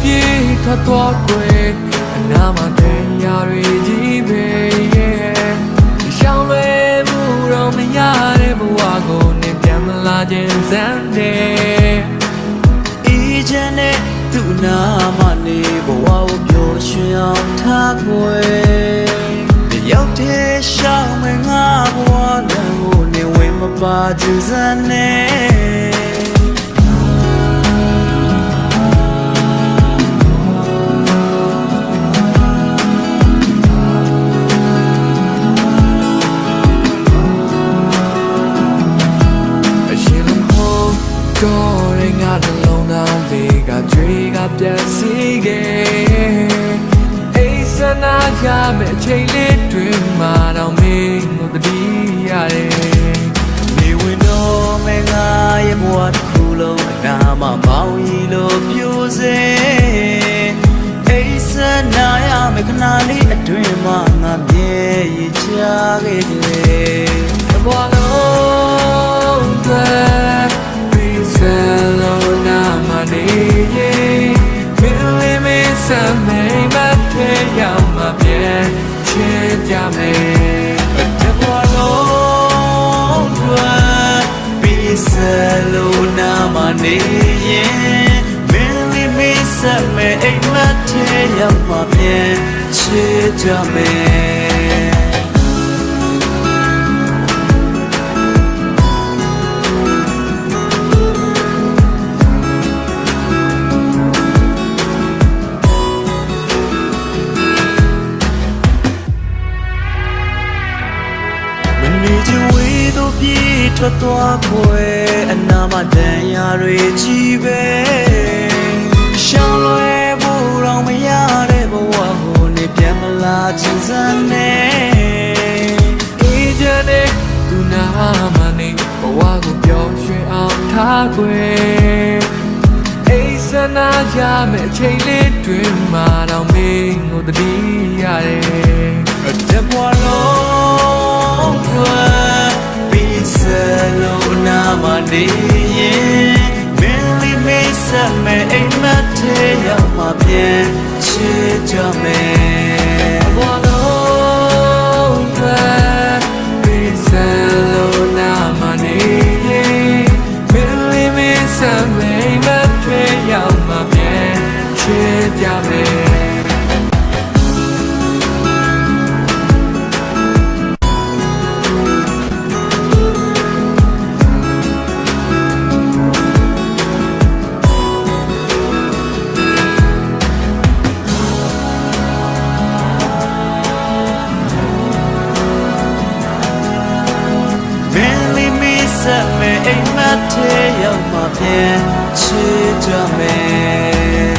ပြေထွက်သွားကွယ်အနာမှာတရားတွေကြီးပဲရှောင်းလွယ်မှုတော့မရတဲ့ဘဝကိုနေပြန်မလာခြင်းစမ်းတယ်အေးချမ်းတဲ့သူ့နာမနေဘဝကိုပျော်ရွှင်အောင်ထားကွယ်ရောက်တဲ့ရှောင်းမဲ့ငါဘဝနဲ့ကိုနေဝင်မပါကြစမ်းနဲ့တော့ရင်ငါနှလုံးသားလေးကကြွေကပြတ်စီခဲ့အိစနာရမယ့်အချိန်လေးတွင်မှာတော့မင်းကိုတတိရတယ်နေဝင်တော့မဲ့ငါရဲ့ဘဝတစ်ခုလုံးအနာမမောင်ရီလို့ပြိုစေအိစနာရမယ့်ခဏလေးအတွင်မှာငါမြဲရချခဲ့တယ်ဘဝလုံးBarcelona money, really miss me, but you're my bien, me. The world, Barcelona money, really miss me, but you're my bien, me.ထွက်သွားခွဲအနာမတန်ရာတွေကြီးပဲရှောင်းလွယ်ဖို့တော့မရတဲ့ဘဝကိုနေပြန်မလာချင်စမ်းနဲ့အေးချမ်းတဲ့သူနာမနေဘဝကိုပျော်ရွှင်အောင်ထားခွဲအိစနာရမယ့်အချိန်လေးတွင်မှာတော့မင်းကိုတတိရတယ်တဲ့ဘဝလုံးBarcelona money, really miss me, ain't my tail, my bien, shit, me. Barcelona money, really miss me, ain't my tail, my bien, shit, me.အိမ်မက်ထဲရောက်မှပြန်ချစ်ကြမယ်